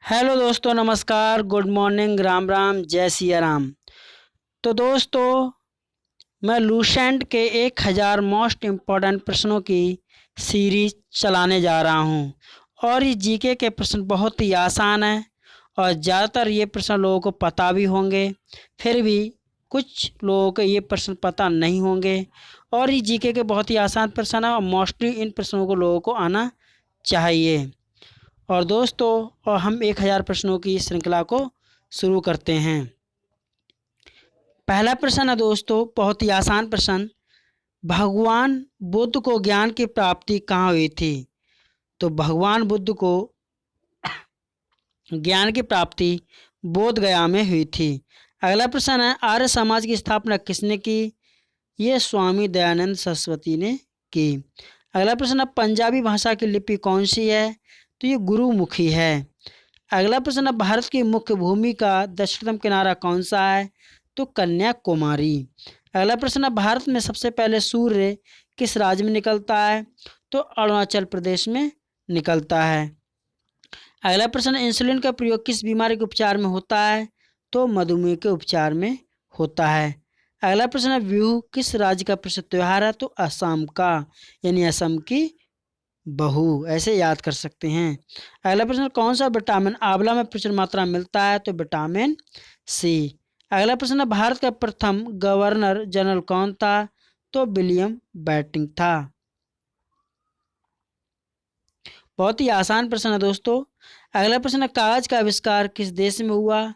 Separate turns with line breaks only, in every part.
Hello दोस्तों, नमस्कार, good morning, Ram Ram, जय सिया राम। तो दोस्तों, मैं लूसेंट के 1000 मोस्ट इम्पॉर्टेंट प्रश्नों की सीरीज चलाने जा रहा हूँ। और ये जीके के प्रश्न बहुत ही आसान हैं और ज़्यादातर ये प्रश्न लोगों को पता भी होंगे। फिर भी कुछ लोगों को ये प्रश्न पता नहीं होंगे। और ये जीके के बहुत ही आसान प्रश्न हैं और मोस्टली इन प्रश्नों को लोगों को आना चाहिए। और दोस्तों, और हम 1000 प्रश्नों की इस श्रृंखला को शुरू करते हैं। पहला प्रश्न है दोस्तों, बहुत ही आसान प्रश्न। भगवान बुद्ध को ज्ञान की प्राप्ति कहाँ हुई थी? तो भगवान बुद्ध को ज्ञान की प्राप्ति बोध गया में हुई थी। अगला प्रश्न है, आर्य समाज की स्थापना किसने की? ये स्वामी दयानंद सरस्वती ने की। अगला प्रश्न है, पंजाबी भाषा की लिपि कौन सी है? तो ये गुरुमुखी है। अगला प्रश्न है, भारत की मुख्य भूमि का दक्षिणतम किनारा कौन सा है? तो कन्याकुमारी। अगला प्रश्न है, भारत में सबसे पहले सूर्य किस राज्य में निकलता है? तो अरुणाचल प्रदेश में निकलता है। अगला प्रश्न है, इंसुलिन का प्रयोग किस बीमारी के उपचार में होता है? तो मधुमेह के उपचार में होता है। अगला प्रश्न है, बिहू किस राज्य का प्रसिद्ध त्योहार है? तो असम का, यानी असम की बहू, ऐसे याद कर सकते हैं। अगला प्रश्न, कौन सा विटामिन आंवला में प्रचुर मात्रा में मिलता है? तो विटामिन सी। अगला प्रश्न, भारत का प्रथम गवर्नर जनरल कौन था? तो विलियम बेंटिंक था। बहुत ही आसान प्रश्न है दोस्तों। अगला प्रश्न, कागज का आविष्कार किस देश में हुआ?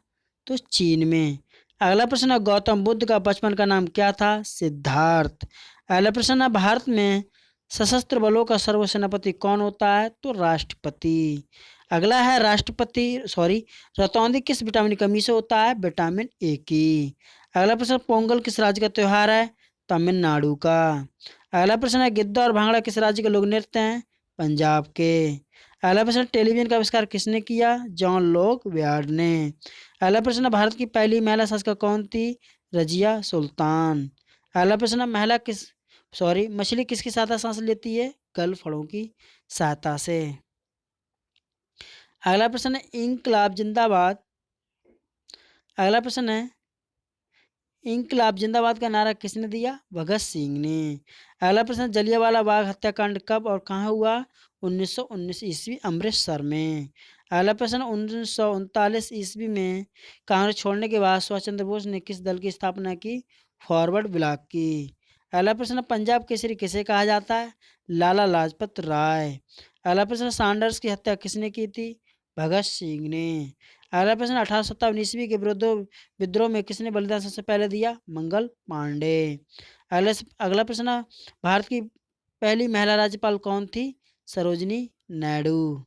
तो चीन में। अगला प्रश्न, गौतम बुद्ध का बचपन का नाम क्या था? सिद्धार्थ। अगला प्रश्न, भारत में सशस्त्र बलों का सर्वसेनापति कौन होता है? तो राष्ट्रपति। अगला है, रतौंधी किस विटामिन की कमी से होता है? विटामिन ए की। अगला प्रश्न, पोंगल किस राज्य का त्योहार है? तमिलनाडु का। अगला प्रश्न है, गिद्दा और भांगड़ा किस राज्य के लोक नृत्य हैं? पंजाब के। अगला प्रश्न, टेलीविजन का आविष्कार किसने किया? जॉन लॉक ब्यार्ड ने। अगला प्रश्न, भारत की पहली महिला शासक कौन थी? रजिया सुल्तान। अगला प्रश्न, मछली किसकी सहायता सांस लेती है? गल फड़ों की सहायता से। अगला प्रश्न है, इंकलाब जिंदाबाद। अगला प्रश्न है, इंकलाब जिंदाबाद का नारा किसने दिया? भगत सिंह ने। अगला प्रश्न, जलियांवाला बाग हत्याकांड कब और कहाँ हुआ? 1919 ईस्वी, अमृतसर में। अगला प्रश्न, 1939 ईस्वी में कांग्रेस छोड़ने के बाद सुभाष चंद्र बोस ने किस दल की स्थापना की? फॉरवर्ड ब्लॉक की। अगला प्रश्न, पंजाब केसरी किसे कहा जाता है? लाला लाजपत राय। अगला प्रश्न, सैंडर्स की हत्या किसने की थी? भगत सिंह ने। अगला प्रश्न, 1857 ईस्वी के विद्रोह में किसने बलिदान सबसे पहले दिया? मंगल पांडे। अगला अगला प्रश्न, भारत की पहली महिला राज्यपाल कौन थी? सरोजनी नायडू।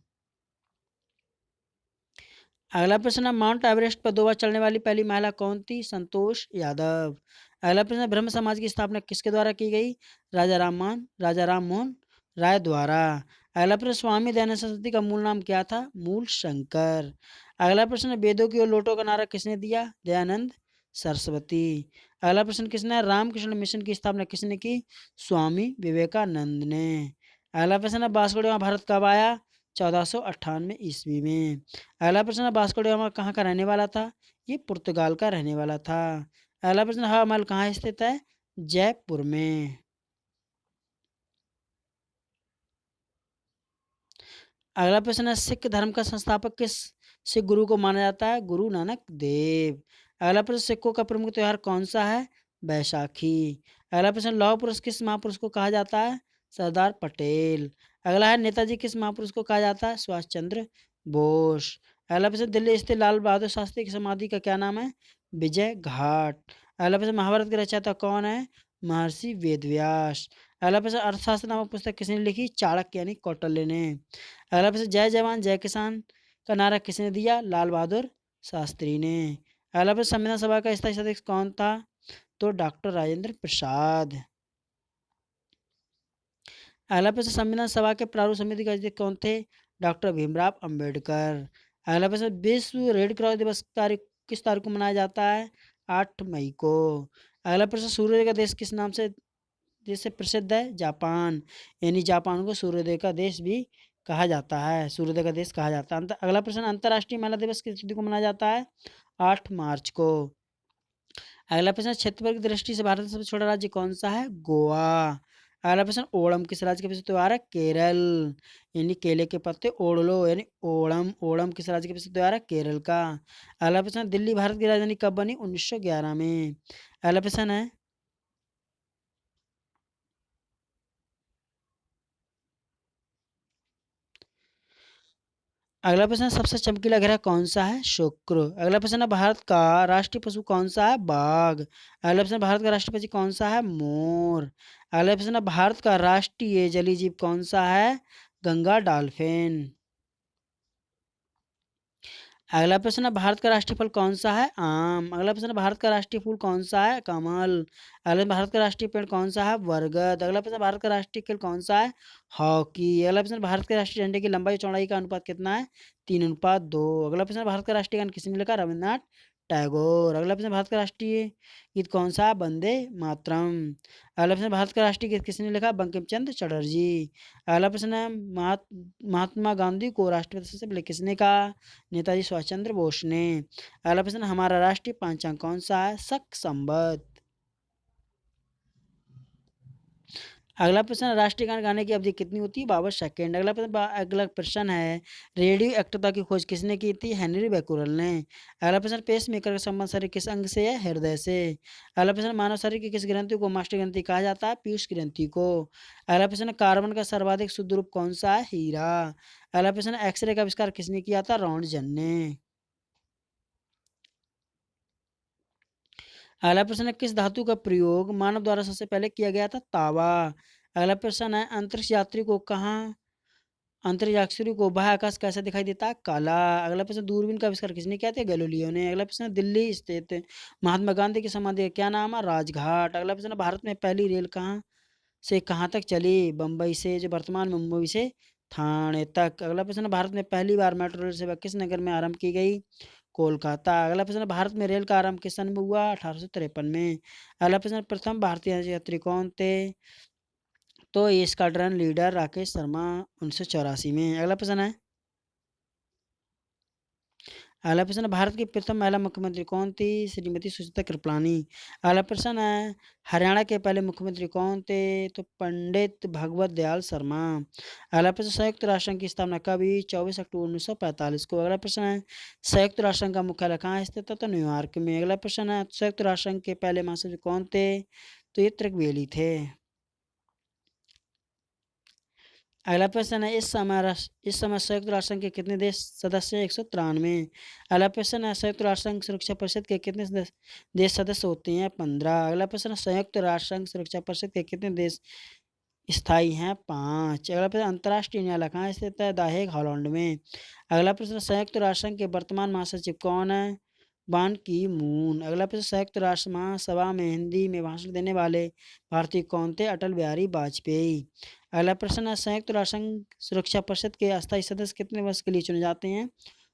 अगला प्रश्न, माउंट एवरेस्ट पर 2 बार चढ़ने वाली पहली महिला कौन थी? संतोष यादव। अगला प्रश्न, ब्रह्म समाज की स्थापना किसके द्वारा की गई? राजा राम मोहन राय द्वारा। अगला प्रश्न, स्वामी दयानंद सरस्वती का मूल नाम क्या था? मूल शंकर। अगला प्रश्न, वेदों की ओर लौटो का नारा किसने दिया? दयानंद सरस्वती। अगला प्रश्न, किसने रामकृष्ण मिशन की स्थापना किसने की? स्वामी विवेकानंद ने। अगला प्रश्न, वास्को डी गामा भारत कब आया? 1498 ईस्वी में। अगला प्रश्न, वास्को डी गामा कहाँ का रहने वाला था? ये पुर्तगाल का रहने वाला था। अगला प्रश्न, हवा महल कहाँ स्थित है? जयपुर में। अगला प्रश्न है, सिख धर्म का संस्थापक किस सिख गुरु को माना जाता है? गुरु नानक देव। अगला प्रश्न, सिखों का प्रमुख त्योहार कौन सा है? बैसाखी। अगला प्रश्न, लौह पुरुष किस महापुरुष को कहा जाता है? सरदार पटेल। अगला है, नेताजी किस महापुरुष को कहा जाता है? सुभाष चंद्र बोस। अगला प्रश्न, दिल्ली स्थित लाल बहादुर शास्त्री की समाधि का क्या नाम है? विजय घाट। अगला प्रश्न, महाभारत के रचयिता कौन है? महर्षि वेदव्यास। अगला प्रश्न, अर्थशास्त्र नामक पुस्तक किसने लिखी? चाणक्य यानी कौटिल्य ने। अगला प्रश्न, जय जवान जय किसान का नारा किसने दिया? लाल बहादुर शास्त्री ने। अगला प्रश्न, संविधान सभा का स्थायी सदस्य कौन था? तो डॉक्टर राजेंद्र प्रसाद। अगला प्रश्न, संविधान सभा के प्रारूप समिति के अध्यक्ष कौन थे? डॉक्टर भीमराव अंबेडकर। अगला प्रश्न, विश्व रेड क्रॉस दिवस तारीख किस तारीख को मनाया जाता है? 8 मई को। अगला प्रश्न, सूर्योदय का देश किस नाम से प्रसिद्ध है? जापान, यानी जापान को सूर्योदय का देश भी कहा जाता है, सूर्योदय का देश कहा जाता है। अगला प्रश्न, अंतर्राष्ट्रीय महिला दिवस किस तिथि को मनाया जाता है? 8 मार्च को। अगला प्रश्न, क्षेत्रफल की दृष्टि से भारत का सबसे छोटा राज्य कौन सा है? गोवा। अगला प्रश्न, ओणम किस राज्य का विश्व त्योहार है? केरल। यानी केले के पत्ते ओढ़ लो, यानी ओणम। ओणम किस राज्य का विश्व त्योहार है? केरल का। अगला प्रश्न, दिल्ली भारत की राजधानी कब बनी? 1911 में। अगला प्रश्न है, अगला प्रश्न, सबसे चमकीला ग्रह कौन सा है? शुक्र। अगला प्रश्न है, भारत का राष्ट्रीय पशु कौन सा है? बाघ। अगला प्रश्न, भारत का राष्ट्रीय पक्षी कौन सा है? मोर। अगला प्रश्न है, भारत का राष्ट्रीय जलीय जीव कौन सा है? गंगा डॉल्फिन। अगला प्रश्न है, भारत का राष्ट्रीय फल कौन सा है? आम। अगला प्रश्न है, भारत का राष्ट्रीय फूल कौन सा है? कमल। अगला, भारत का राष्ट्रीय पेड़ कौन सा है? बरगद। अगला प्रश्न, भारत का राष्ट्रीय खेल कौन सा है? हॉकी। अगला प्रश्न, भारत के राष्ट्रीय झंडे की लंबाई और चौड़ाई का अनुपात कितना है? 3:2। अगला प्रश्न, भारत का राष्ट्रीय गान किसने लिखा? रविन्द्रनाथ टैगोर। अगला प्रश्न, भारत का राष्ट्रीय गीत कौन सा है? वंदे मातरम। अगला प्रश्न, भारत का राष्ट्रीय गीत किसने लिखा? बंकिम चंद्र चटर्जी। अगला प्रश्न है, महात्मा गांधी को राष्ट्रपति सबसे पहले किसने कहा? नेताजी सुभाष चंद्र बोस ने। अगला प्रश्न, हमारा राष्ट्रीय पंचांग कौन सा है? शक संवत। अगला प्रश्न, राष्ट्रीय गान गाने की अवधि कितनी होती है? 52 सेकेंड। अगला प्रश्न है, रेडियो एक्टिवता की खोज किसने की थी? हेनरी बैकुरल ने। अगला प्रश्न, पेस मेकर का संबंध शरीर किस अंग से है? हृदय से। अगला प्रश्न, मानव शरीर की किस ग्रंथि को मास्टर ग्रंथि कहा जाता है? पीयूष ग्रंथि को। अगला प्रश्न, कार्बन का सर्वाधिक शुद्ध रूप कौन सा है? हीरा। अगला प्रश्न, एक्सरे का आविष्कार किसने किया था? रॉन्टजन ने। अगला प्रश्न है, किस धातु का प्रयोग मानव द्वारा सबसे पहले किया गया था? तांबा। अगला प्रश्न है, अंतरिक्ष यात्री को कहाँ अंतरिक्ष यात्री को बाह्य आकाश कैसा दिखाई देता है? काला। अगला प्रश्न, दूरबीन का आविष्कार किसने किया था? गैलीलियो ने। अगला प्रश्न, दिल्ली स्थित महात्मा गांधी की समाधि का क्या नाम है? राजघाट। अगला प्रश्न, भारत में पहली रेल कहाँ से कहाँ तक चली? बम्बई से, जो वर्तमान में मुंबई से थाने तक। अगला प्रश्न, भारत में पहली बार मेट्रो रेल सेवा किस नगर में आरंभ की गई? कोलकाता। अगला प्रश्न, भारत में रेल का आरंभ किस सन में हुआ? 1853 में। अगला प्रश्न, प्रथम भारतीय यात्री कौन थे? तो ये स्क्वाड्रन लीडर राकेश शर्मा 1984 में। अगला प्रश्न, भारत की प्रथम महिला मुख्यमंत्री कौन थी? श्रीमती सुचित्रा कृपलानी। अगला प्रश्न है, हरियाणा के पहले मुख्यमंत्री कौन थे? तो पंडित भगवत दयाल शर्मा। अगला प्रश्न, संयुक्त राष्ट्र संघ की स्थापना कब हुई? 24 अक्टूबर 1945 को। अगला प्रश्न है, संयुक्त राष्ट्र संघ का मुख्यालय कहाँ स्थित है? तो न्यूयॉर्क में। अगला प्रश्न है, संयुक्त राष्ट्र संघ के पहले महासचिव कौन थे? तो ये त्रिकबेली थे। अगला प्रश्न है, इस समय संयुक्त राष्ट्र संघ के कितने देश सदस्य हैं? 193। अगला प्रश्न है, संयुक्त राष्ट्र संघ सुरक्षा परिषद के कितने देश सदस्य होते हैं? 15। अगला प्रश्न है, संयुक्त राष्ट्र संघ सुरक्षा परिषद के कितने देश स्थायी हैं? 5। अगला प्रश्न, अंतर्राष्ट्रीय न्यायालय कहाँ स्थित है? द हेग हॉलैंड में। अगला प्रश्न, संयुक्त राष्ट्र संघ के वर्तमान महासचिव कौन है? बान की मून। अगला प्रश्न, संयुक्त राष्ट्र महासभा में हिंदी में भाषण देने वाले भारतीय कौन थे? अटल बिहारी वाजपेयी। अगला प्रश्न है, संयुक्त राष्ट्र संघ सुरक्षा परिषद के अस्थायी सदस्य कितने वर्ष के लिए चुने जाते हैं?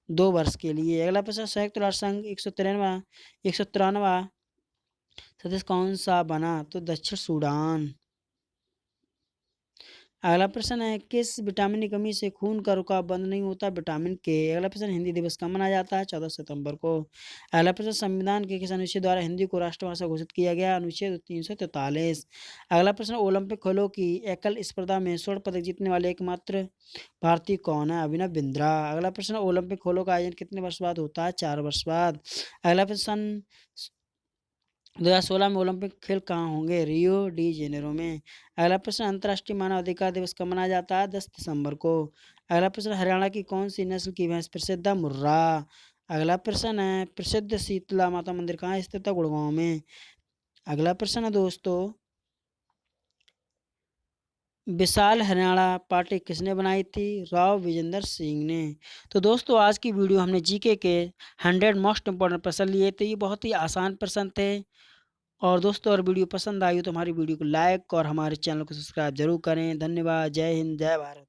2 वर्ष के लिए। अगला प्रश्न, संयुक्त राष्ट्र संघ 193वां सदस्य कौन सा बना? तो दक्षिण सूडान। अगला प्रश्न है, किस विटामिन की कमी से खून का रिसाव बंद नहीं होता? विटामिन के। अगला प्रश्न, हिंदी दिवस कब मनाया जाता है? 14 सितंबर को। अगला प्रश्न, संविधान के किस अनुच्छेद द्वारा हिंदी को राष्ट्रभाषा घोषित किया गया? अनुच्छेद 343। अगला प्रश्न, ओलंपिक खेलों की एकल स्पर्धा में स्वर्ण पदक जीतने वाले एकमात्र भारतीय कौन है? अभिनव बिंद्रा। अगला प्रश्न, ओलंपिक खेलों का आयोजन कितने वर्ष बाद होता है? 4 वर्ष बाद। अगला प्रश्न, 2016 में ओलंपिक खेल कहाँ होंगे? रियो डी जेनेरो में। अगला प्रश्न, अंतर्राष्ट्रीय मानव अधिकार दिवस कब मनाया जाता है? 10 दिसंबर को। अगला प्रश्न, हरियाणा की कौन सी नस्ल की भैंस प्रसिद्ध है? मुर्रा। अगला प्रश्न है, प्रसिद्ध शीतला माता मंदिर कहाँ स्थित है? गुड़गांव में। अगला प्रश्न है दोस्तों, विशाल हरियाणा पार्टी किसने बनाई थी? राव विजेंद्र सिंह ने। तो दोस्तों, आज की वीडियो हमने जीके के 100 मोस्ट इंपॉर्टेंट प्रश्न लिए थे। ये बहुत ही आसान प्रश्न थे। और दोस्तों, अगर वीडियो पसंद आई हो तो हमारी वीडियो को लाइक और हमारे चैनल को सब्सक्राइब जरूर करें। धन्यवाद। जय हिंद, जय भारत।